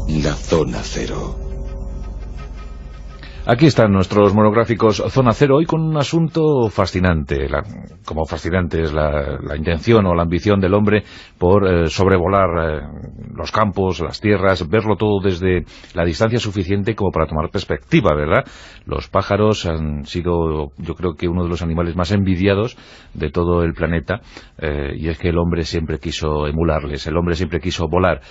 La Zona Cero. Aquí están nuestros monográficos Zona Cero, hoy con un asunto fascinante, como fascinante es la intención o la ambición del hombre por sobrevolar los campos, las tierras, verlo todo desde la distancia suficiente como para tomar perspectiva, ¿verdad? Los pájaros han sido, yo creo que uno de los animales más envidiados de todo el planeta, y es que el hombre siempre quiso emularles, el hombre siempre quiso volar.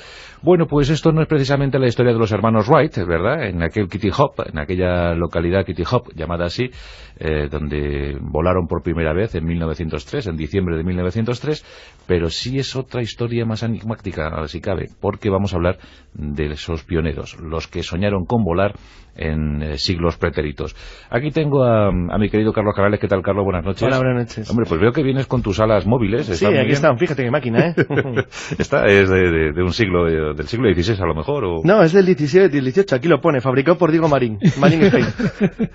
Bueno, pues esto no es precisamente la historia de los hermanos Wright, ¿verdad? En aquel Kitty Hawk, en aquella localidad Kitty Hawk, llamada así, donde volaron por primera vez en 1903, en diciembre de 1903, pero sí es otra historia más enigmática, si cabe, porque vamos a hablar de esos pioneros, los que soñaron con volar en siglos pretéritos. Aquí tengo a mi querido Carlos Canales. ¿Qué tal, Carlos? Buenas noches. Hola, buenas noches. Hombre, pues veo que vienes con tus alas móviles. Sí, aquí están, fíjate qué máquina, ¿eh? Esta es de un siglo, del siglo XVI a lo mejor, ¿o? No, es del 17, del 18, aquí lo pone, fabricado por Diego Marín, Marín Spain.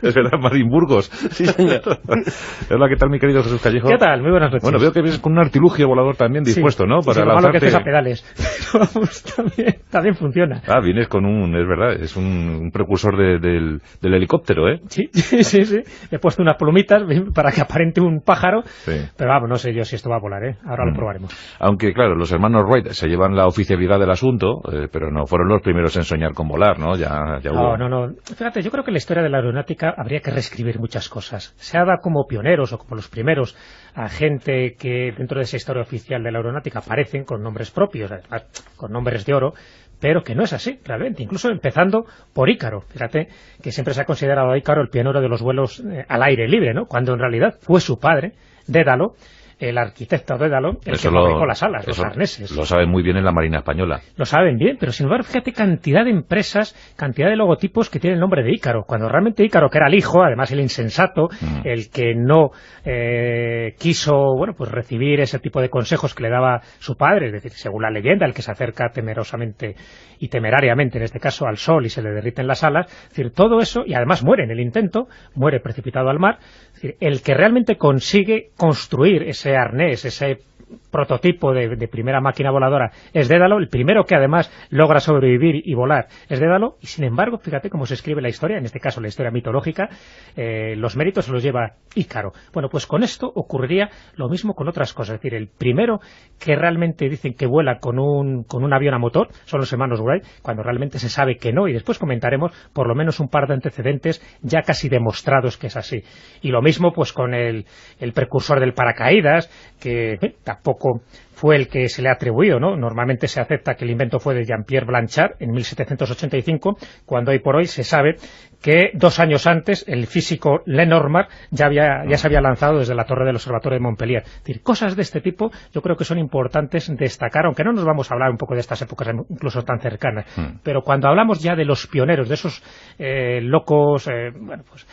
Es verdad, Marín Burgos. Sí, señor. Hola, ¿qué tal, mi querido Jesús Callejo? ¿Qué tal? Muy buenas noches. Bueno, veo que vienes con un artilugio volador también dispuesto, ¿no? Para lo malo que estés a lanzarte. pedales. Pero vamos, también funciona. Ah, vienes con es verdad, es un precursor del helicóptero, ¿eh? Sí. He puesto unas plumitas para que aparente un pájaro, Sí. pero vamos, no sé yo si esto va a volar, ¿eh? Ahora lo probaremos. Aunque, claro, los hermanos Wright se llevan la oficialidad del asunto, pero no fueron los primeros en soñar con volar, ¿no? Ya hubo. No. Fíjate, yo creo que en la historia de la aeronáutica habría que reescribir muchas cosas. Se ha dado como pioneros o como los primeros a gente que dentro de esa historia oficial de la aeronáutica aparecen con nombres propios, además, con nombres de oro, pero que no es así, realmente, incluso empezando por Ícaro. Fíjate que siempre se ha considerado a Ícaro el pionero de los vuelos al aire libre, ¿no? Cuando en realidad fue su padre, Dédalo, el arquitecto Dédalo, el que fabricó las alas, los arneses. Lo saben muy bien en la Marina Española. Lo saben bien, pero sin embargo, fíjate cantidad de empresas, cantidad de logotipos que tienen el nombre de Ícaro, cuando realmente Ícaro, que era el hijo, además el insensato, el que no quiso, bueno, pues recibir ese tipo de consejos que le daba su padre, es decir, según la leyenda, el que se acerca temerosamente y temerariamente, en este caso, al sol y se le derriten las alas, es decir, todo eso, y además muere en el intento, muere precipitado al mar, es decir, el que realmente consigue construir ese arnés, ese prototipo de primera máquina voladora es Dédalo, el primero que además logra sobrevivir y volar es Dédalo, y sin embargo, fíjate cómo se escribe la historia, en este caso la historia mitológica, los méritos se los lleva Ícaro. Bueno, pues con esto ocurriría lo mismo con otras cosas, es decir, el primero que realmente dicen que vuela con un avión a motor son los hermanos Wright, cuando realmente se sabe que no, y después comentaremos por lo menos un par de antecedentes ya casi demostrados que es así. Y lo mismo pues con el precursor del paracaídas, que tampoco fue el que se le ha atribuido, ¿no? Normalmente se acepta que el invento fue de Jean-Pierre Blanchard en 1785, cuando hoy por hoy se sabe que 2 años antes el físico Lenormand ya se había lanzado desde la torre del observatorio de Montpellier. Es decir, cosas de este tipo yo creo que son importantes destacar, aunque no nos vamos a hablar un poco de estas épocas incluso tan cercanas, pero cuando hablamos ya de los pioneros, de esos locos, bueno, pues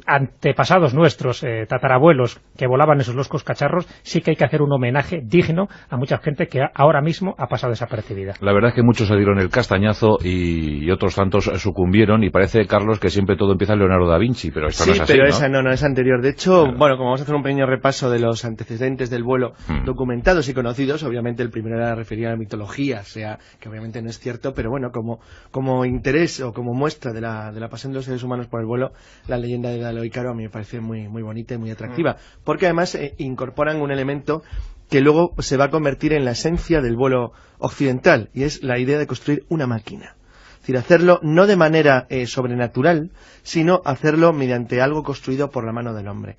antepasados nuestros, tatarabuelos, que volaban esos locos cacharros, sí que hay que hacer un homenaje digno a mucha gente que ahora mismo ha pasado desapercibida. La verdad es que muchos se dieron el castañazo y otros tantos sucumbieron, y parece, Carlos, que siempre todo empieza en Leonardo da Vinci, pero esto no es así, pero ¿no? esa no es anterior. De hecho, bueno, como vamos a hacer un pequeño repaso de los antecedentes del vuelo documentados y conocidos, obviamente el primero era referido a la mitología, sea que obviamente no es cierto, pero bueno, como interés o como muestra de la pasión de los seres humanos por el vuelo, la leyenda de Dédalo Ícaro a mí me parece muy, muy bonita y muy atractiva, porque además incorporan un elemento que luego se va a convertir en la esencia del vuelo occidental, y es la idea de construir una máquina. Es decir, hacerlo no de manera sobrenatural, sino hacerlo mediante algo construido por la mano del hombre.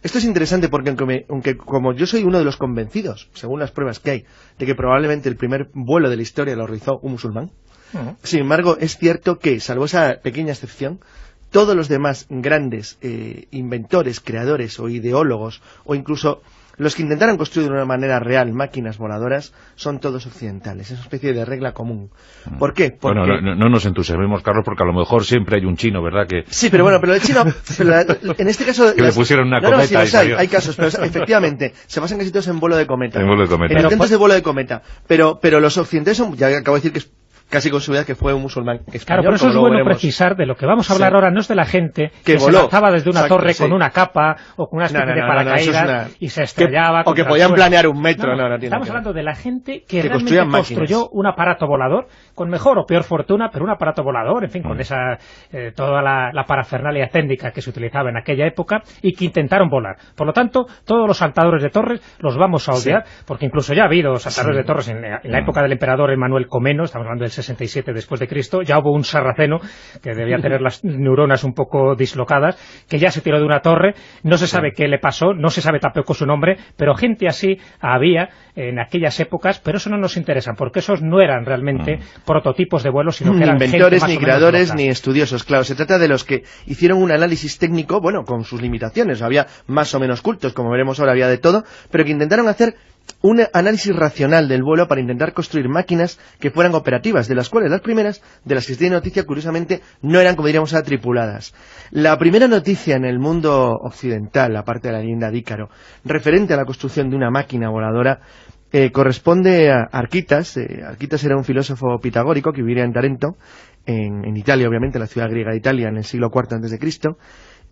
Esto es interesante porque aunque como yo soy uno de los convencidos, según las pruebas que hay, de que probablemente el primer vuelo de la historia lo realizó un musulmán, sin embargo es cierto que, salvo esa pequeña excepción, todos los demás grandes inventores, creadores o ideólogos, o incluso los que intentaron construir de una manera real máquinas voladoras, son todos occidentales. Es una especie de regla común. ¿Por qué? Porque... Bueno, no nos entusiasmemos, Carlos, porque a lo mejor siempre hay un chino, ¿verdad? Que... Sí, pero bueno, pero el chino, en este caso... que le pusieron una cometa. Sí, los hay casos, pero efectivamente, se basan casi todos en vuelo de cometa. En vuelo de cometa. En intentos de vuelo de cometa. Pero los occidentales son, ya acabo de decir que es casi con seguridad que fue un musulmán español. Claro, por eso es bueno precisar de lo que vamos a hablar ahora, no es de la gente que voló, se lanzaba desde una torre con una capa o con una especie de paracaídas y se estrellaba. O que podían planear un metro. Estamos hablando de la gente que realmente construyó un aparato volador, con mejor o peor fortuna, pero un aparato volador, en fin, con esa toda la parafernalia técnica que se utilizaba en aquella época y que intentaron volar. Por lo tanto, todos los saltadores de torres los vamos a odiar, porque incluso ya ha habido saltadores de torres en la época del emperador Emmanuel Comneno, estamos hablando del 67 después de Cristo, ya hubo un sarraceno que debía tener las neuronas un poco dislocadas, que ya se tiró de una torre, no se sabe qué le pasó, no se sabe tampoco su nombre, pero gente así había en aquellas épocas, pero eso no nos interesa, porque esos no eran realmente prototipos de vuelo, sino que eran inventores, ni creadores, ni estudiosos. Claro, se trata de los que hicieron un análisis técnico, bueno, con sus limitaciones, había más o menos cultos, como veremos ahora, había de todo, pero que intentaron hacer un análisis racional del vuelo para intentar construir máquinas que fueran operativas, de las cuales las primeras, de las que se tiene noticia, curiosamente, no eran, como diríamos, tripuladas. La primera noticia en el mundo occidental, aparte de la leyenda de Ícaro, referente a la construcción de una máquina voladora, corresponde a Arquitas. Arquitas era un filósofo pitagórico que vivía en Tarento, en Italia, obviamente, la ciudad griega de Italia, en el siglo IV a.C.,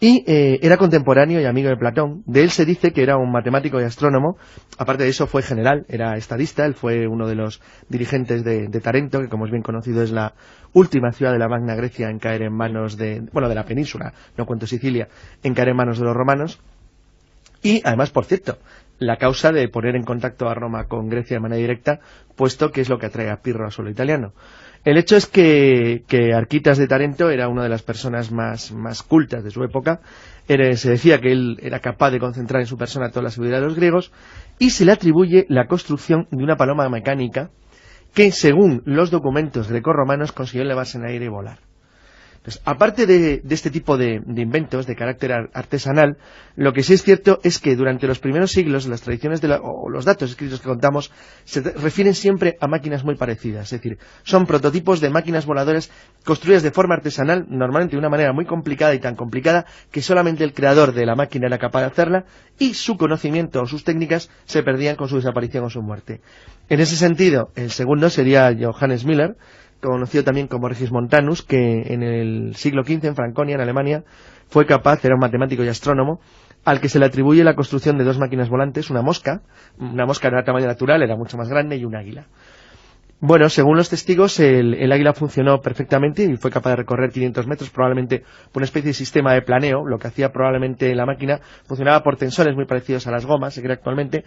y era contemporáneo y amigo de Platón. De él se dice que era un matemático y astrónomo. Aparte de eso fue general, era estadista. Él fue uno de los dirigentes de Tarento, que como es bien conocido es la última ciudad de la Magna Grecia en caer en manos de la península, no cuento Sicilia, en caer en manos de los romanos. Y además, por cierto, la causa de poner en contacto a Roma con Grecia de manera directa, puesto que es lo que atrae a Pirro al suelo italiano. El hecho es que Arquitas de Tarento era una de las personas más cultas de su época. Se decía que él era capaz de concentrar en su persona toda la sabiduría de los griegos, y se le atribuye la construcción de una paloma mecánica que, según los documentos grecorromanos, consiguió elevarse en el aire y volar. Pues, aparte de este tipo de inventos de carácter artesanal, lo que sí es cierto es que durante los primeros siglos las tradiciones o los datos escritos que contamos se refieren siempre a máquinas muy parecidas, es decir, son prototipos de máquinas voladoras construidas de forma artesanal, normalmente de una manera muy complicada y tan complicada que solamente el creador de la máquina era capaz de hacerla, y su conocimiento o sus técnicas se perdían con su desaparición o su muerte. En ese sentido, el segundo sería Johannes Müller, conocido también como Regismontanus, que en el siglo XV en Franconia, en Alemania, fue capaz, era un matemático y astrónomo, al que se le atribuye la construcción de dos máquinas volantes, una mosca no era de tamaño natural, era mucho más grande, y un águila. Bueno, según los testigos, el águila funcionó perfectamente y fue capaz de recorrer 500 metros, probablemente por una especie de sistema de planeo. Lo que hacía probablemente la máquina funcionaba por tensores muy parecidos a las gomas, se cree actualmente.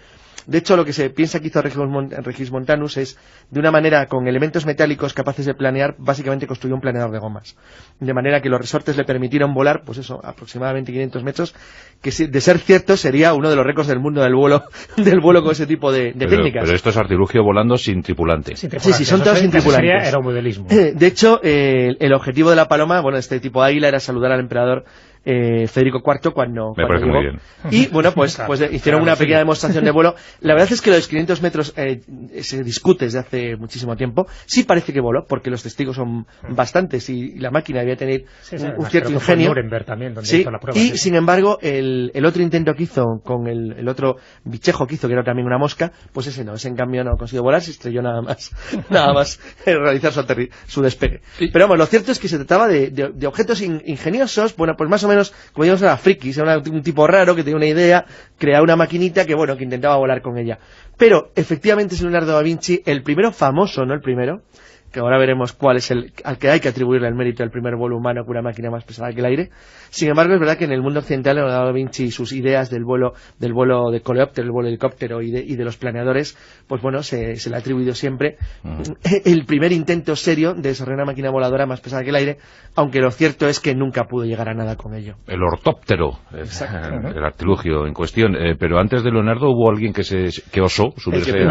De hecho, lo que se piensa que hizo Regismontanus es, de una manera con elementos metálicos capaces de planear, básicamente construyó un planeador de gomas. De manera que los resortes le permitieron volar, pues eso, aproximadamente 500 metros, que de ser cierto sería uno de los récords del mundo del vuelo con ese tipo de técnicas. Pero esto es artilugio volando sin tripulante. Sí, son todos sin tripulantes. Sería aeromodelismo. De hecho, el objetivo de la paloma, este tipo de águila, era saludar al emperador Federico IV cuando parece llegó. muy bien. Y bueno, pues hicieron una pequeña demostración de vuelo. La verdad es que los 500 metros se discute desde hace muchísimo tiempo. Sí parece que voló, porque los testigos son bastantes y la máquina debía tener un cierto ingenio. También, donde sí, hizo la prueba, y sin embargo, el otro intento que hizo con el otro bichejo que hizo, que era también una mosca, pues ese en cambio no consiguió volar, se estrelló nada más realizar su despegue. Pero vamos, lo cierto es que se trataba de objetos ingeniosos, bueno, pues más o menos, como digamos, era frikis, era un tipo raro que tenía una idea, creaba una maquinita que intentaba volar con ella. Pero efectivamente es Leonardo da Vinci el primero famoso, no el primero, que ahora veremos cuál es al que hay que atribuirle el mérito del primer vuelo humano con una máquina más pesada que el aire. Sin embargo, es verdad que en el mundo occidental Leonardo da Vinci y sus ideas del vuelo de coleóptero, el vuelo de helicóptero y de los planeadores, pues bueno, se le ha atribuido siempre el primer intento serio de desarrollar una máquina voladora más pesada que el aire, aunque lo cierto es que nunca pudo llegar a nada con ello. El ortóptero, el artilugio en cuestión. Pero antes de Leonardo hubo alguien que osó subirse.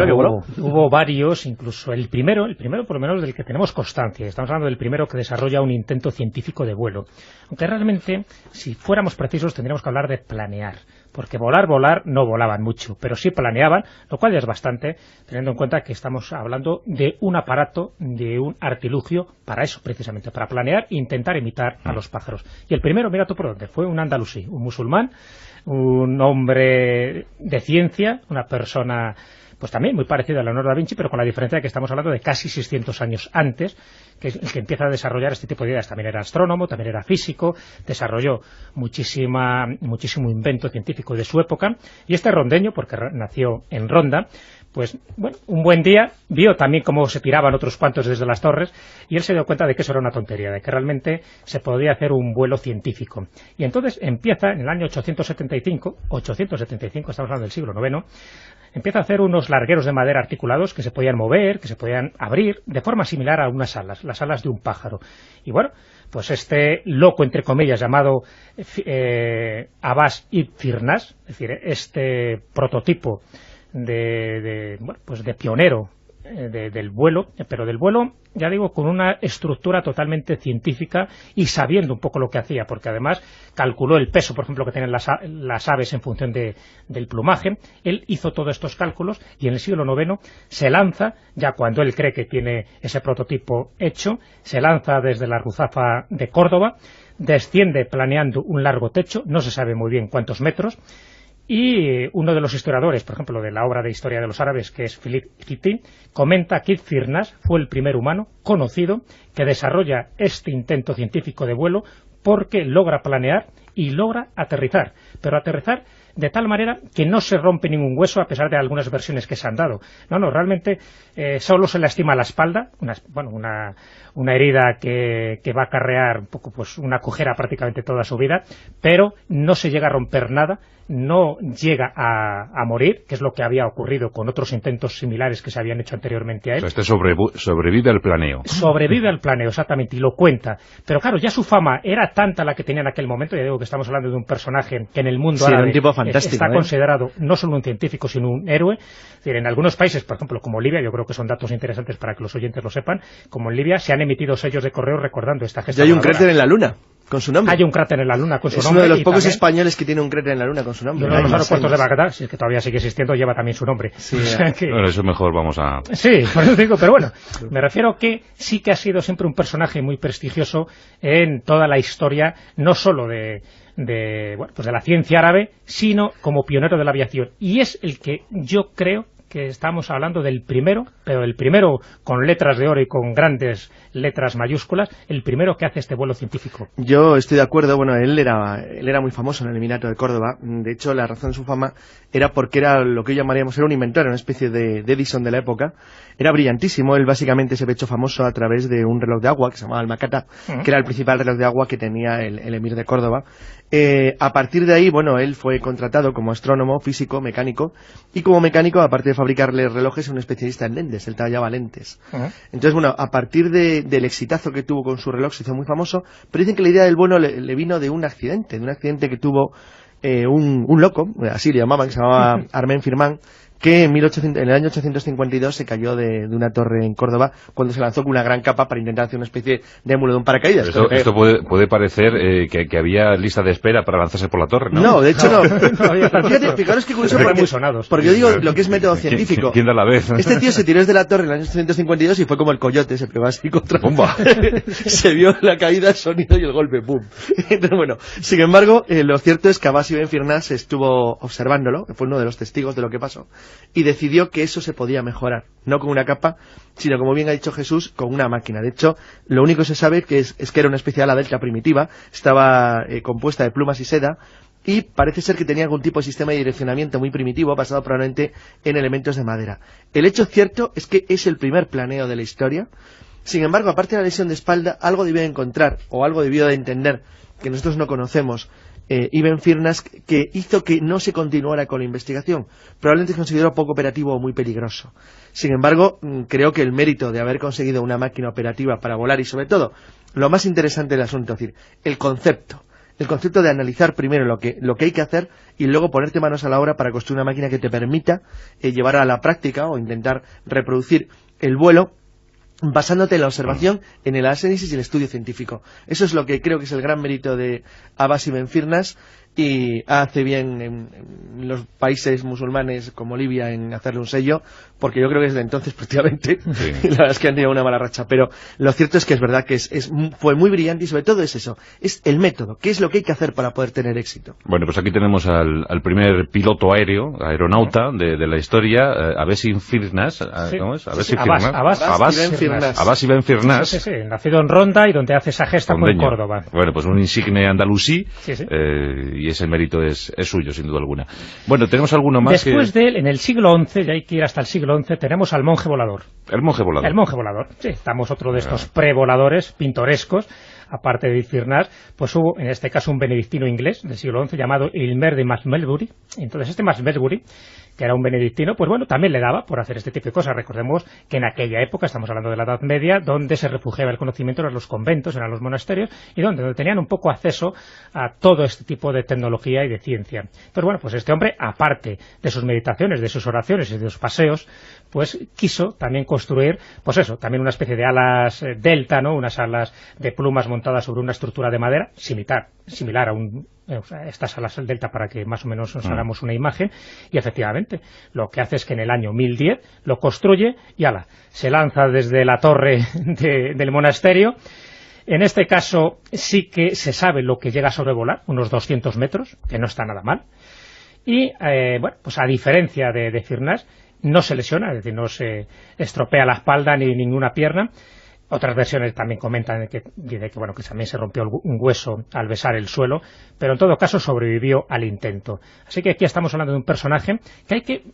Hubo varios, incluso el primero por lo menos del que tenemos constancia. Estamos hablando del primero que desarrolla un intento científico de vuelo. Aunque realmente, si fuéramos precisos, tendríamos que hablar de planear. Porque volar no volaban mucho, pero sí planeaban, lo cual ya es bastante, teniendo en cuenta que estamos hablando de un aparato, de un artilugio, para eso precisamente, para planear e intentar imitar a los pájaros. Y el primero, mira tú por dónde, fue un andalusí, un musulmán, un hombre de ciencia, una persona pues también muy parecido a Leonardo da Vinci, pero con la diferencia de que estamos hablando de casi 600 años antes, que es el que empieza a desarrollar este tipo de ideas. También era astrónomo, también era físico, desarrolló muchísimo invento científico de su época, y este rondeño, porque nació en Ronda, pues bueno, un buen día vio también cómo se tiraban otros cuantos desde las torres, y él se dio cuenta de que eso era una tontería, de que realmente se podía hacer un vuelo científico. Y entonces empieza, en el año 875, estamos hablando del siglo IX, empieza a hacer unos largueros de madera articulados que se podían mover, que se podían abrir, de forma similar a unas alas, las alas de un pájaro. Y bueno, pues este loco, entre comillas, llamado Abbas ibn Firnas, es decir, este prototipo de pionero del vuelo, pero del vuelo, ya digo, con una estructura totalmente científica y sabiendo un poco lo que hacía, porque además calculó el peso, por ejemplo, que tienen las aves en función del plumaje. Él hizo todos estos cálculos y en el siglo IX se lanza, ya cuando él cree que tiene ese prototipo hecho, se lanza desde la Ruzafa de Córdoba, desciende planeando un largo techo, no se sabe muy bien cuántos metros, y uno de los historiadores, por ejemplo, de la obra de historia de los árabes, que es Philippe Kitty, comenta que Ibn Firnas fue el primer humano conocido que desarrolla este intento científico de vuelo porque logra planear y logra aterrizar, pero aterrizar de tal manera que no se rompe ningún hueso, a pesar de algunas versiones que se han dado. No, realmente solo se lastima la espalda, una herida que va a acarrear un poco, pues una cojera prácticamente toda su vida, pero no se llega a romper nada, no llega a morir, que es lo que había ocurrido con otros intentos similares que se habían hecho anteriormente a él. O sea, sobrevive al planeo. Sobrevive al planeo, exactamente, y lo cuenta. Pero claro, ya su fama era tanta la que tenía en aquel momento, ya digo que estamos hablando de un personaje que en el mundo árabe está considerado no solo un científico, sino un héroe. Es decir, en algunos países, por ejemplo, como Libia, yo creo que son datos interesantes para que los oyentes lo sepan, como en Libia se han emitido sellos de correo recordando esta gesta. Y hay un cráter en la Luna con su nombre. Hay un cráter en la Luna con su nombre. Es uno de los pocos españoles que tiene un cráter en la Luna con su nombre. Uno de los aeropuertos de Bagdad, si es que todavía sigue existiendo, lleva también su nombre. Sí, bueno, eso mejor vamos a... Sí, por eso digo, pero bueno, me refiero que sí que ha sido siempre un personaje muy prestigioso en toda la historia, no solo de la ciencia árabe, sino como pionero de la aviación. Y es el que yo creo que estamos hablando del primero, pero el primero con letras de oro y con grandes letras mayúsculas, el primero que hace este vuelo científico. Yo estoy de acuerdo. Bueno, él era muy famoso en el Emirato de Córdoba. De hecho, la razón de su fama era porque era lo que hoy llamaríamos, era un inventor, una especie de Edison de la época. Era brillantísimo. Él básicamente se había hecho famoso a través de un reloj de agua que se llamaba el Macata, que era el principal reloj de agua que tenía el Emir de Córdoba. A partir de ahí, bueno, él fue contratado como astrónomo, físico, mecánico, y como mecánico, aparte de fabricarle relojes, es un especialista en lentes, él tallaba lentes. Entonces, bueno, a partir del exitazo que tuvo con su reloj, se hizo muy famoso, pero dicen que la idea del vuelo le vino de un accidente que tuvo un loco, así le llamaban, que se llamaba Armen Firman, que en el año 852 se cayó de una torre en Córdoba cuando se lanzó con una gran capa para intentar hacer una especie de émulo de un paracaídas. Esto puede parecer que había lista de espera para lanzarse por la torre, ¿no? No, de hecho no. Fíjate, fijaros qué curioso, porque yo digo lo que es método científico. ¿Quién da la vez? Este tío se tiró desde la torre en el año 852 y fue como el coyote, se pegó así contra... ¡Bomba! Se vio la caída, el sonido y el golpe, ¡pum! Entonces, bueno, sin embargo, lo cierto es que Abbas ibn Firnas estuvo observándolo, fue uno de los testigos de lo que pasó, y decidió que eso se podía mejorar, no con una capa, sino, como bien ha dicho Jesús, con una máquina. De hecho, lo único que se sabe es que era una especie de ala delta primitiva, estaba compuesta de plumas y seda, y parece ser que tenía algún tipo de sistema de direccionamiento muy primitivo, basado probablemente en elementos de madera. El hecho cierto es que es el primer planeo de la historia. Sin embargo, aparte de la lesión de espalda, algo debió de encontrar, o algo debió de entender, que nosotros no conocemos, Ibn Firnas, que hizo que no se continuara con la investigación. Probablemente se consideró poco operativo o muy peligroso. Sin embargo, creo que el mérito de haber conseguido una máquina operativa para volar, y sobre todo, lo más interesante del asunto, es decir, el concepto de analizar primero lo que hay que hacer y luego ponerte manos a la obra para construir una máquina que te permita llevar a la práctica o intentar reproducir el vuelo basándote en la observación, en el análisis y el estudio científico. Eso es lo que creo que es el gran mérito de Abbas ibn Firnas, y hace bien en los países musulmanes como Libia en hacerle un sello, porque yo creo que desde entonces prácticamente la verdad es que han tenido una mala racha, pero lo cierto es que es verdad que fue muy brillante y sobre todo es eso, es el método, qué es lo que hay que hacer para poder tener éxito. Bueno, pues aquí tenemos al primer piloto aeronauta de la historia, Abbas ibn Firnas, ¿cómo es? Abbas ibn Firnas. Sí, nacido en Ronda y donde hace esa gesta con Córdoba. Bueno, pues un insigne andalusí, y ese mérito es suyo, sin duda alguna. Bueno, tenemos alguno más. Después de él, en el siglo XI, ya hay que ir hasta el siglo XI, tenemos al monje volador. El monje volador. El monje volador, sí, estamos otro de estos prevoladores pintorescos. Aparte de Firnas, pues hubo en este caso un benedictino inglés del siglo XI llamado Ilmer de Malmesbury. Entonces este Malmesbury, que era un benedictino, pues bueno, también le daba por hacer este tipo de cosas. Recordemos que en aquella época, estamos hablando de la Edad Media, donde se refugiaba el conocimiento eran los conventos, eran los monasterios, y donde tenían un poco acceso a todo este tipo de tecnología y de ciencia. Entonces bueno, pues este hombre, aparte de sus meditaciones, de sus oraciones y de sus paseos, pues quiso también construir, pues eso, también una especie de alas delta, ¿no? Unas alas de plumas montadas sobre una estructura de madera, similar a estas alas delta, para que más o menos nos hagamos una imagen, y efectivamente lo que hace es que en el año 1010 lo construye y se lanza desde la torre del monasterio. En este caso sí que se sabe lo que llega a sobrevolar, unos 200 metros, que no está nada mal, y bueno, pues a diferencia de Firnas, no se lesiona, es decir, no se estropea la espalda ni ninguna pierna. Otras versiones también comentan que bueno, que también se rompió un hueso al besar el suelo, pero en todo caso sobrevivió al intento. Así que aquí estamos hablando de un personaje que hay que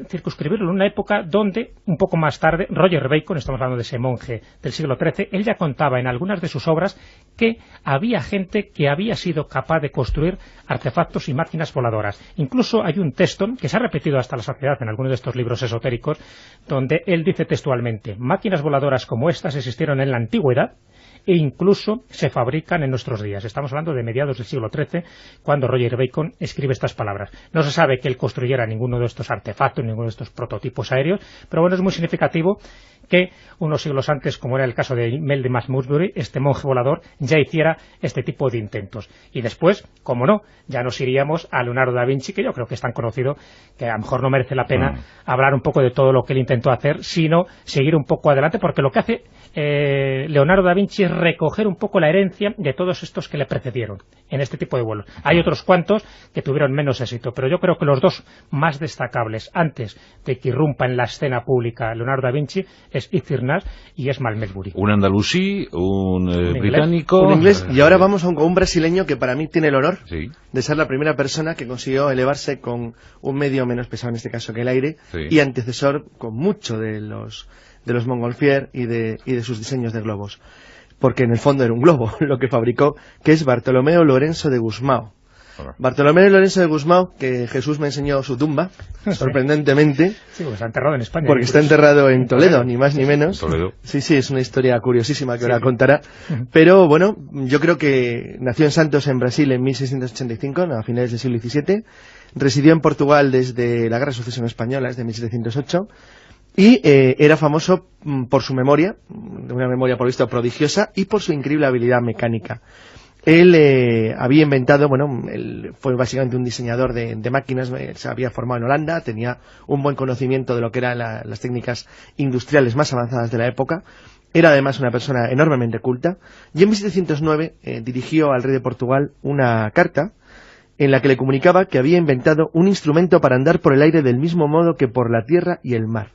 circunscribirlo en una época donde, un poco más tarde, Roger Bacon, estamos hablando de ese monje del siglo XIII, él ya contaba en algunas de sus obras que había gente que había sido capaz de construir artefactos y máquinas voladoras. Incluso hay un texto que se ha repetido hasta la saciedad en algunos de estos libros esotéricos, donde él dice textualmente: máquinas voladoras como estas existieron en la antigüedad e incluso se fabrican en nuestros días. Estamos hablando de mediados del siglo XIII, cuando Roger Bacon escribe estas palabras. No se sabe que él construyera ninguno de estos artefactos, ninguno de estos prototipos aéreos, pero bueno, es muy significativo que unos siglos antes, como era el caso de Mel de Malmesbury, este monje volador ya hiciera este tipo de intentos. Y después, como no, ya nos iríamos a Leonardo da Vinci, que yo creo que es tan conocido que a lo mejor no merece la pena hablar un poco de todo lo que él intentó hacer, sino seguir un poco adelante, porque lo que hace Leonardo da Vinci es recoger un poco la herencia de todos estos que le precedieron en este tipo de vuelos. Hay otros cuantos que tuvieron menos éxito, pero yo creo que los dos más destacables antes de que irrumpa en la escena pública Leonardo da Vinci es Firnas y es Malmesbury. Un andalusí, un británico... Un inglés, y ahora vamos a un brasileño que para mí tiene el honor de ser la primera persona que consiguió elevarse con un medio menos pesado, en este caso, que el aire, y antecesor con mucho de los Montgolfier y de sus diseños de globos, porque en el fondo era un globo lo que fabricó, que es Bartolomeo Lorenzo de Gusmão. Bartolomé Lorenzo de Gusmão, que Jesús me enseñó su tumba, sorprendentemente. Sí, porque está enterrado en España. Porque está enterrado en Toledo, ni más ni menos. Toledo. Sí, es una historia curiosísima que ahora contará. Pero bueno, yo creo que nació en Santos, en Brasil, en 1685, a finales del siglo XVII. Residió en Portugal desde la Guerra de Sucesión Española, desde 1708. Y era famoso por su memoria, de una memoria por lo visto prodigiosa, y por su increíble habilidad mecánica. Él había inventado, él fue básicamente un diseñador de máquinas, se había formado en Holanda, tenía un buen conocimiento de lo que eran las técnicas industriales más avanzadas de la época, era además una persona enormemente culta, y en 1709 dirigió al rey de Portugal una carta en la que le comunicaba que había inventado un instrumento para andar por el aire del mismo modo que por la tierra y el mar.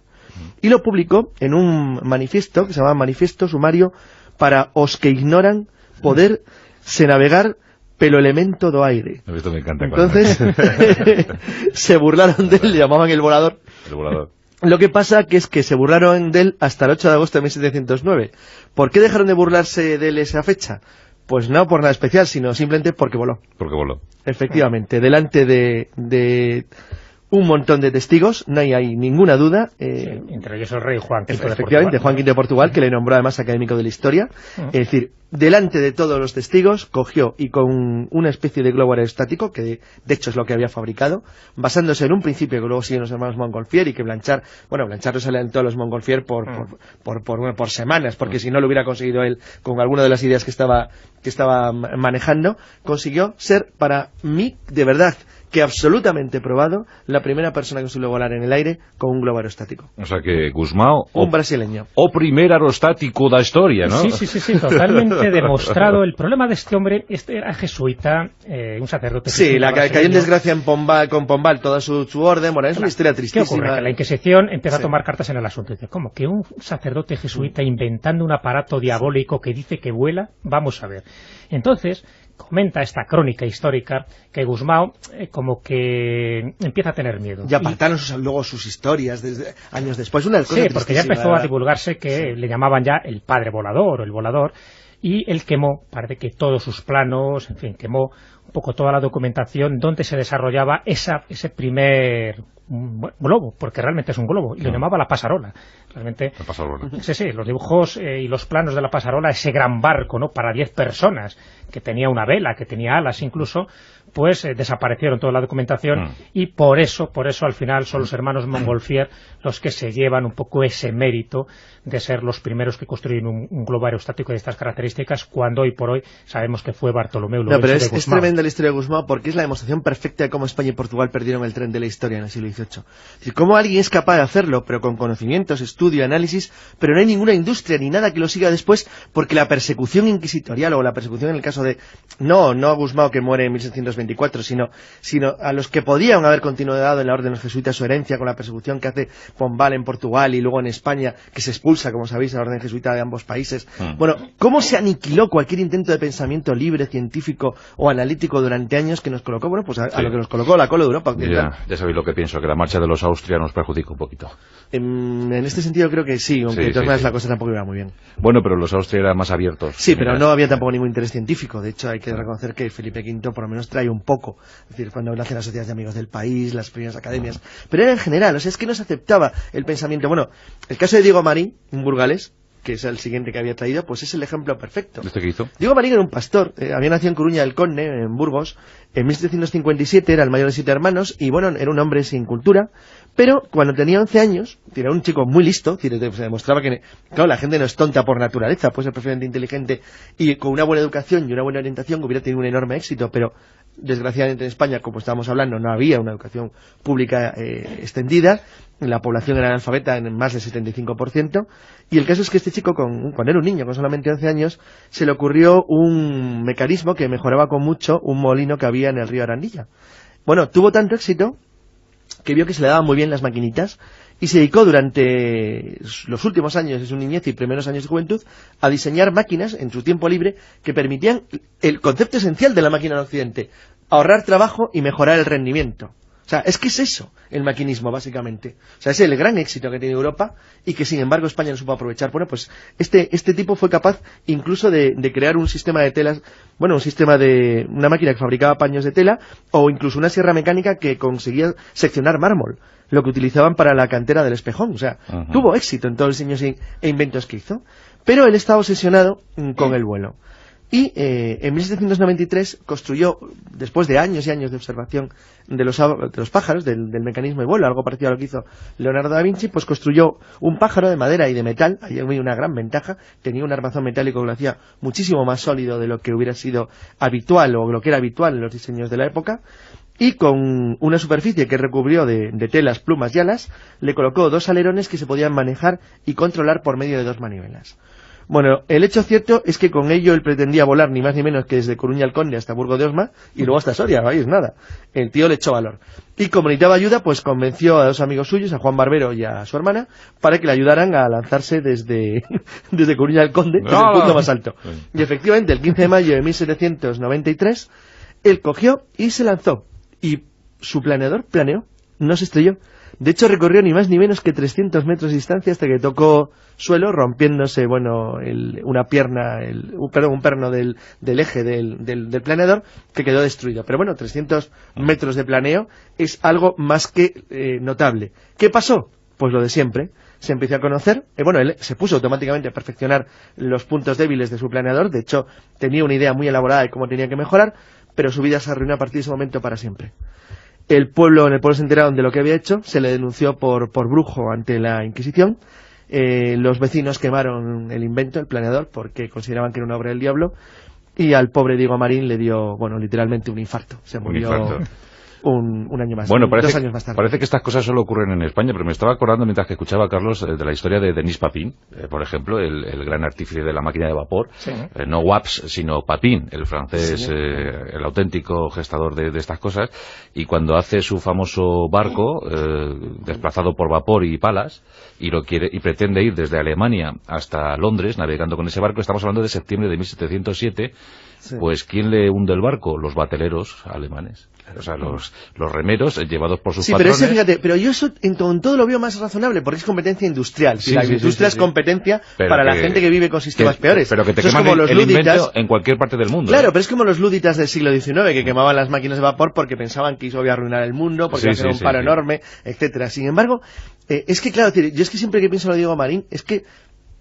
Y lo publicó en un manifiesto que se llamaba Manifiesto Sumario para os que ignoran poder se navegar pelo elemento do aire. Esto me encanta. Entonces se burlaron de él, le llamaban el volador. El volador. Lo que pasa que es que se burlaron de él hasta el 8 de agosto de 1709. ¿Por qué dejaron de burlarse de él esa fecha? Pues no por nada especial, sino simplemente porque voló. Porque voló. Efectivamente, delante de un montón de testigos, no hay ninguna duda. Entre ellos el rey Juan V de Portugal. Efectivamente, Juan V de Portugal, que le nombró además académico de la historia. Es decir, delante de todos los testigos, cogió y con una especie de globo aerostático, que de hecho es lo que había fabricado, basándose en un principio que luego siguen los hermanos Montgolfier y que Blanchard no se alentó a los Montgolfier por semanas, porque si no lo hubiera conseguido él con alguna de las ideas que estaba manejando, consiguió ser para mí, de verdad, que absolutamente probado, la primera persona que consiguió volar en el aire con un globo aerostático. O sea que Gusmão... Un brasileño. O primer aerostático da historia, ¿no? Sí, totalmente demostrado. El problema de este hombre, era jesuita, un sacerdote jesuita. Sí, la cayó en desgracia en Pombal, con Pombal, toda su orden, bueno, es una historia tristísima. ¿Qué ocurre? Que la Inquisición empezó a tomar cartas en el asunto. Dice, ¿cómo? ¿Que un sacerdote jesuita inventando un aparato diabólico que dice que vuela? Vamos a ver. Entonces, comenta esta crónica histórica que Gusmão como que empieza a tener miedo. Y apartaron luego sus historias años después. Una sí, porque ya empezó a divulgarse que le llamaban ya el padre volador o el volador, y él quemó, parece que todos sus planos, en fin, quemó un poco toda la documentación donde se desarrollaba ese primer globo, porque realmente es un globo, y lo llamaba la pasarola. Realmente, la pasarola. Sí, los dibujos y los planos de la pasarola, ese gran barco, ¿no?, para 10 personas, que tenía una vela, que tenía alas incluso, pues desaparecieron toda la documentación, y por eso al final son los hermanos Montgolfier los que se llevan un poco ese mérito de ser los primeros que construyen un globo aerostático de estas características, cuando hoy por hoy sabemos que fue Bartolomeu Lourenço de Gusmão. Es tremenda la historia de Gusmão, porque es la demostración perfecta de cómo España y Portugal perdieron el tren de la historia en el siglo XVIII. Es decir, cómo alguien es capaz de hacerlo, pero con conocimientos, estudio, análisis, pero no hay ninguna industria ni nada que lo siga después, porque la persecución inquisitorial, o la persecución en el caso de, no a Gusmão, que muere en 1724, sino a los que podían haber continuado en la orden de los jesuitas su herencia, con la persecución que hace Pombal en Portugal y luego en España, que se expulsa, como sabéis, a la orden jesuita de ambos países. Bueno, cómo se aniquiló cualquier intento de pensamiento libre, científico o analítico durante años, que nos colocó, bueno, pues a lo que nos colocó la cola de Europa occidental. Ya sabéis lo que pienso, que la marcha de los Austria nos perjudica un poquito. En este sentido creo que sí, aunque de todas maneras la cosa tampoco iba muy bien. Bueno, pero los Austria eran más abiertos. Sí, pero no había tampoco ningún interés científico. De hecho, hay que reconocer que Felipe V por lo menos trae un poco. Es decir, cuando nacen las sociedades de amigos del país, las primeras academias. Pero era en general, o sea, es que no se aceptaba el pensamiento. Bueno, el caso de Diego Marín, un burgalés, que es el siguiente que había traído, pues es el ejemplo perfecto. ¿Este qué hizo? Diego Marín era un pastor, había nacido en Coruña del Conde, en Burgos, en 1757, era el mayor de 7 hermanos, y bueno, era un hombre sin cultura, pero cuando tenía 11 años, era un chico muy listo, se demostraba que, claro, la gente no es tonta por naturaleza, puede ser perfectamente inteligente, y con una buena educación y una buena orientación hubiera tenido un enorme éxito, pero desgraciadamente en España, como estábamos hablando, no había una educación pública extendida, la población era analfabeta en más del 75%, y el caso es que este chico, cuando era un niño, con solamente 11 años, se le ocurrió un mecanismo que mejoraba con mucho un molino que había en el río Arandilla. Bueno, tuvo tanto éxito que vio que se le daban muy bien las maquinitas, y se dedicó durante los últimos años de su niñez y primeros años de juventud a diseñar máquinas en su tiempo libre que permitían el concepto esencial de la máquina en Occidente: ahorrar trabajo y mejorar el rendimiento. O sea, es que es eso, el maquinismo, básicamente. O sea, es el gran éxito que tiene Europa y que, sin embargo, España no supo aprovechar. Bueno, pues este tipo fue capaz incluso de crear un sistema de telas, bueno, una máquina que fabricaba paños de tela, o incluso una sierra mecánica que conseguía seccionar mármol, lo que utilizaban para la cantera del Espejón. O sea, tuvo éxito en todos los diseños e inventos que hizo. Pero él estaba obsesionado con el vuelo. Y en 1793 construyó, después de años y años de observación de los pájaros, del mecanismo de vuelo, algo parecido a lo que hizo Leonardo da Vinci, pues construyó un pájaro de madera y de metal. Ahí había una gran ventaja: tenía un armazón metálico que lo hacía muchísimo más sólido de lo que hubiera sido habitual, o lo que era habitual en los diseños de la época. Y con una superficie que recubrió de telas, plumas y alas, le colocó 2 alerones que se podían manejar y controlar por medio de 2 manivelas. Bueno, el hecho cierto es que con ello él pretendía volar ni más ni menos que desde Coruña al Conde hasta Burgo de Osma y luego hasta Soria, ahí es nada. El tío le echó valor. Y como necesitaba ayuda, pues convenció a 2 amigos suyos, a Juan Barbero y a su hermana, para que le ayudaran a lanzarse desde Coruña al Conde, desde el punto más alto. Y efectivamente, el 15 de mayo de 1793, él cogió y se lanzó. Y su planeador planeó no se estrelló. De hecho, recorrió ni más ni menos que 300 metros de distancia hasta que tocó suelo, rompiéndose, bueno, una pierna, un perno del eje del planeador, que quedó destruido. Pero bueno, 300 metros de planeo es algo más que notable. ¿Qué pasó? Pues lo de siempre. Se empezó a conocer, él se puso automáticamente a perfeccionar los puntos débiles de su planeador. De hecho, tenía una idea muy elaborada de cómo tenía que mejorar, pero su vida se arruinó a partir de ese momento para siempre. En el pueblo se enteraron de lo que había hecho, se le denunció por brujo ante la Inquisición. Los vecinos quemaron el invento, el planeador, porque consideraban que era una obra del diablo, y al pobre Diego Marín le dio, literalmente un infarto. Se murió un año más, bueno, 2 años más tarde. Parece que estas cosas solo ocurren en España, pero me estaba acordando mientras que escuchaba a Carlos de la historia de Denis Papin, por ejemplo, el gran artífice de la máquina de vapor, sí. No Waps, sino Papin, el francés, sí. El auténtico gestador de estas cosas, y cuando hace su famoso barco, desplazado por vapor y palas, y pretende ir desde Alemania hasta Londres, navegando con ese barco, estamos hablando de septiembre de 1707, sí. Pues ¿quién le hunde el barco? Los bateleros alemanes. O sea, los remeros llevados por sus patrones. Sí, pero fíjate, pero yo eso en todo lo veo más razonable, porque es competencia industrial. Si la industria es competencia para la gente que vive con sistemas peores. Pero que te queman el invento en cualquier parte del mundo. Claro, pero es como los lúditas del siglo XIX, que quemaban las máquinas de vapor porque pensaban que eso iba a arruinar el mundo, porque iba a ser un paro enorme, etcétera. Sin embargo, es que claro, yo es que siempre que pienso en lo de Diego Marín, es que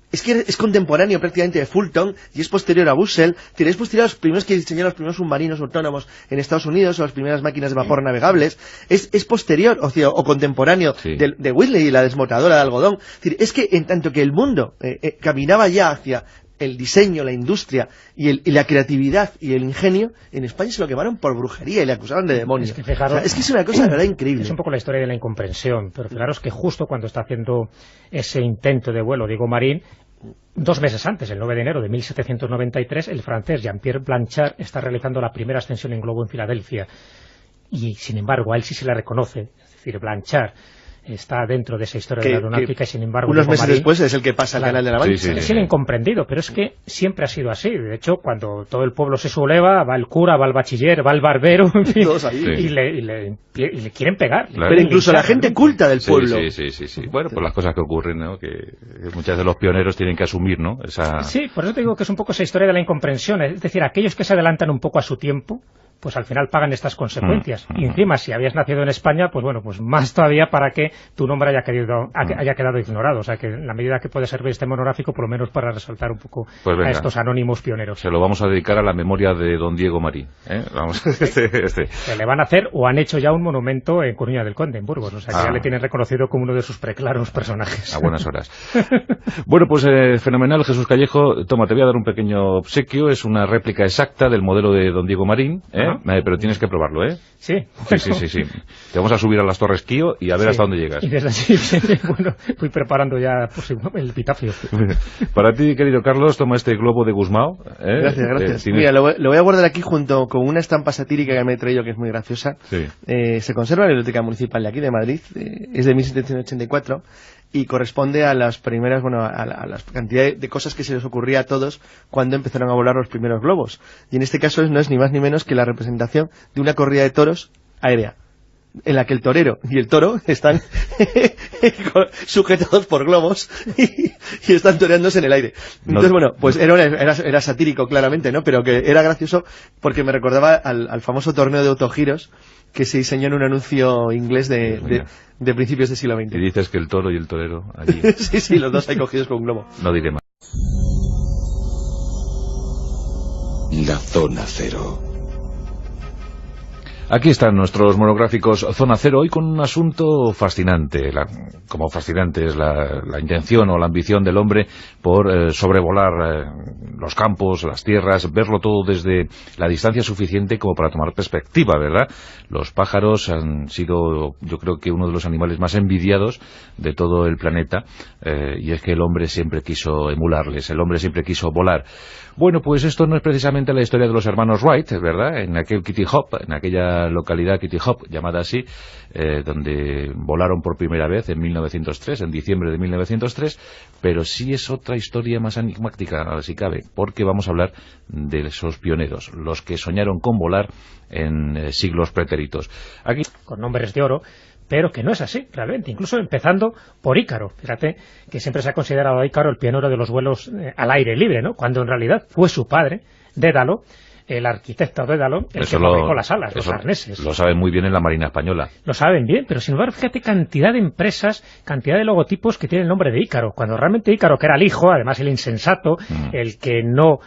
es contemporáneo prácticamente de Fulton y es posterior a Bussell. Es posterior a los primeros que diseñaron los primeros submarinos autónomos en Estados Unidos o las primeras máquinas de vapor navegables. Es posterior o contemporáneo de Whitley y la desmotadora de algodón. Es que en tanto que el mundo caminaba ya hacia el diseño, la industria y la creatividad y el ingenio, en España se lo quemaron por brujería y le acusaban de demonio. Es que, fijaros, es que es una cosa de verdad increíble. Es un poco la historia de la incomprensión, pero fijaros que justo cuando está haciendo ese intento de vuelo Diego Marín, 2 meses antes, el 9 de enero de 1793, el francés Jean-Pierre Blanchard está realizando la primera ascensión en globo en Filadelfia. Y, sin embargo, a él sí se le reconoce, es decir, Blanchard está dentro de esa historia de la aeronáutica y sin embargo unos meses después es el que pasa al Canal de la Mancha. Es el incomprendido, pero es que siempre ha sido así. De hecho, cuando todo el pueblo se subleva, va el cura, va el bachiller, va el barbero, en fin, y le quieren pegar. Claro. Pero incluso la gente culta del pueblo. Sí. Bueno, pues las cosas que ocurren, ¿no? Que muchas de los pioneros tienen que asumir, ¿no? Sí, por eso te digo que es un poco esa historia de la incomprensión. Es decir, aquellos que se adelantan un poco a su tiempo, pues al final pagan estas consecuencias. Y encima, si habías nacido en España, pues bueno, pues más todavía para que tu nombre haya quedado ignorado. O sea, que en la medida que puede servir este monográfico, por lo menos para resaltar un poco a estos anónimos pioneros. Se lo vamos a dedicar a la memoria de don Diego Marín. Vamos, Se le van a hacer, o han hecho ya un monumento en Coruña del Conde, en Burgos. O sea, que ya le tienen reconocido como uno de sus preclaros personajes. A buenas horas. Bueno, pues fenomenal, Jesús Callejo. Toma, te voy a dar un pequeño obsequio. Es una réplica exacta del modelo de don Diego Marín, pero tienes que probarlo, ¿eh? Sí. Te vamos a subir a las Torres Kío y a ver hasta dónde llegas. Y desde allí, bueno, voy preparando ya el epitafio. Para ti, querido Carlos, toma este globo de Gusmao. Gracias. Mira, lo voy a guardar aquí junto con una estampa satírica que me he traído, que es muy graciosa. Sí. Se conserva en la Biblioteca Municipal de aquí, de Madrid. Es de 1784. Y corresponde a las primeras, a la cantidad de cosas que se les ocurría a todos cuando empezaron a volar los primeros globos. Y en este caso no es ni más ni menos que la representación de una corrida de toros aérea, en la que el torero y el toro están sujetados por globos y están toreándose en el aire. Entonces, pues era satírico claramente, ¿no? Pero que era gracioso porque me recordaba al famoso torneo de autogiros que se diseñó en un anuncio inglés de principios del siglo XX. Y dices que el toro y el torero allí. Sí, los dos ahí cogidos con un globo. No diré más. La Zona Cero. Aquí están nuestros monográficos Zona Cero, hoy con un asunto fascinante, como fascinante es la intención o la ambición del hombre por sobrevolar los campos, las tierras, verlo todo desde la distancia suficiente como para tomar perspectiva, ¿verdad? Los pájaros han sido, yo creo que uno de los animales más envidiados de todo el planeta, y es que el hombre siempre quiso emularles, el hombre siempre quiso volar. Bueno, pues esto no es precisamente la historia de los hermanos Wright, ¿verdad? En aquel Kitty Hawk, en aquella localidad Kitty Hawk, llamada así, donde volaron por primera vez en 1903, en diciembre de 1903, pero sí es otra historia más enigmática, si cabe, porque vamos a hablar de esos pioneros, los que soñaron con volar en siglos pretéritos. Aquí, con nombres de oro, pero que no es así, realmente, incluso empezando por Ícaro. Fíjate que siempre se ha considerado a Ícaro el pionero de los vuelos al aire libre, ¿no? Cuando en realidad fue su padre, Dédalo, el arquitecto Dédalo, el que fabricó las alas, los arneses. Lo saben muy bien en la Marina Española. Lo saben bien, pero sin embargo, fíjate cantidad de empresas, cantidad de logotipos que tienen el nombre de Ícaro, cuando realmente Ícaro, que era el hijo, además el insensato, el que no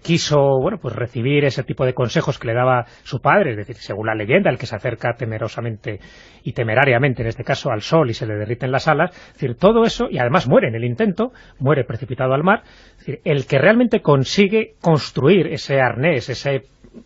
quiso, bueno, pues recibir ese tipo de consejos que le daba su padre, es decir, según la leyenda, el que se acerca temerosamente y temerariamente, en este caso, al sol y se le derriten las alas, es decir, todo eso, y además muere en el intento, muere precipitado al mar, es decir, el que realmente consigue construir ese arnés, ese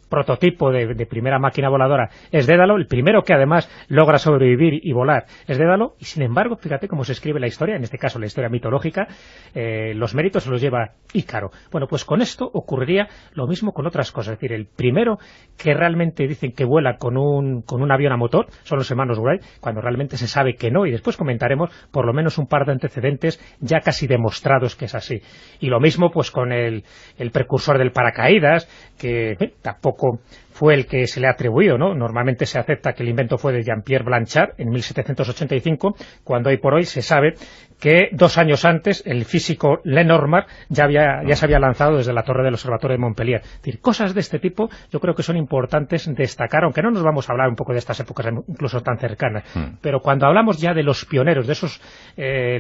prototipo de primera máquina voladora es Dédalo, el primero que además logra sobrevivir y volar es Dédalo, y sin embargo, fíjate cómo se escribe la historia, en este caso la historia mitológica, los méritos se los lleva Ícaro. Bueno, pues con esto ocurriría lo mismo con otras cosas, es decir, el primero que realmente dicen que vuela con un avión a motor son los hermanos Wright, cuando realmente se sabe que no, y después comentaremos por lo menos un par de antecedentes ya casi demostrados que es así. Y lo mismo pues con el precursor del paracaídas, que tampoco fue el que se le atribuyó, ¿no? Normalmente se acepta que el invento fue de Jean-Pierre Blanchard en 1785, cuando hoy por hoy se sabe que 2 años antes el físico Lenormand ya se había lanzado desde la torre del observatorio de Montpellier. Es decir, cosas de este tipo yo creo que son importantes destacar, aunque no nos vamos a hablar un poco de estas épocas incluso tan cercanas, pero cuando hablamos ya de los pioneros, de esos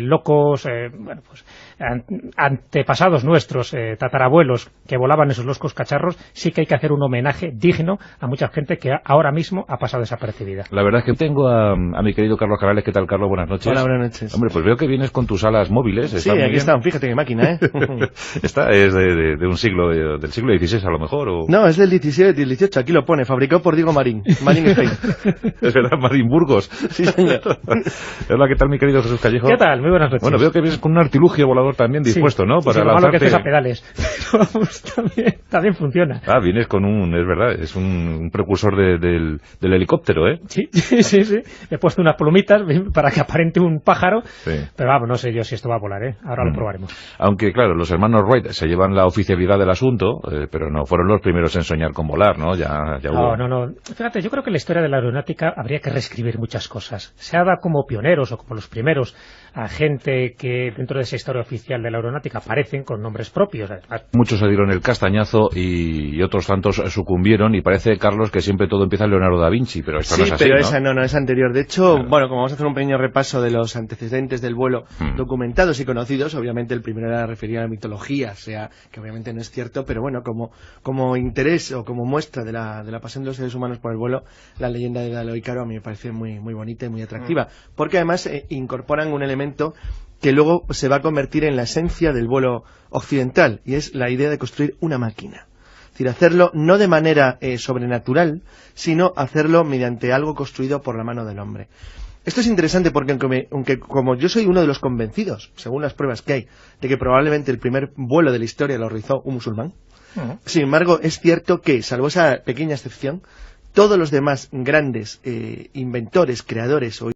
locos, bueno, pues antepasados nuestros, tatarabuelos, que volaban esos locos cacharros, sí que hay que hacer un homenaje digno a mucha gente que ahora mismo ha pasado desapercibida. La verdad es que tengo a mi querido Carlos Canales. ¿Qué tal, Carlos? Buenas noches. Hola, buenas noches. Hombre, pues veo que vienes con tus alas móviles. Sí, aquí están, fíjate qué máquina, ¿eh? Esta es de un siglo, del siglo XVI a lo mejor, ¿o? No, es del 17 y del 18, aquí lo pone, fabricado por Diego Marín, Marín Spain. Es verdad, Marín Burgos. Sí, señor. Hola, ¿qué tal, mi querido Jesús Callejo? ¿Qué tal? Muy buenas noches. Bueno, veo que vienes con un artilugio volador también dispuesto, sí, ¿no? Para lanzarte... que estés a pedales. Pero vamos, también funciona. Ah, vienes con es verdad, es un precursor del helicóptero, ¿eh? Sí. Le he puesto unas plumitas para que aparente un pájaro, pero vamos, no sé yo si esto va a volar, ¿eh? Ahora lo probaremos. Aunque, claro, los hermanos Wright se llevan la oficialidad del asunto, pero no fueron los primeros en soñar con volar, ¿no? Ya hubo... No. Fíjate, yo creo que en la historia de la aeronáutica habría que reescribir muchas cosas. Se ha dado como pioneros o como los primeros a gente que dentro de esa historia oficial de la aeronáutica aparecen con nombres propios. Muchos se dieron el castañazo y otros tantos sucumbieron, y parece, Carlos, que siempre todo empieza en Leonardo da Vinci, pero esto no es así, pero ¿no? esa no es anterior. De hecho, bueno, como vamos a hacer un pequeño repaso de los antecedentes del vuelo documentados y conocidos, obviamente el primero era referido a la mitología, que obviamente no es cierto, pero bueno, como interés o como muestra de la pasión de los seres humanos por el vuelo, la leyenda de Dédalo y Ícaro a mí me parece muy, muy bonita y muy atractiva, porque además incorporan un elemento que luego se va a convertir en la esencia del vuelo occidental, y es la idea de construir una máquina. Es decir, hacerlo no de manera sobrenatural, sino hacerlo mediante algo construido por la mano del hombre. Esto es interesante porque aunque como yo soy uno de los convencidos, según las pruebas que hay, de que probablemente el primer vuelo de la historia lo realizó un musulmán, sin embargo es cierto que, salvo esa pequeña excepción, todos los demás grandes inventores, creadores o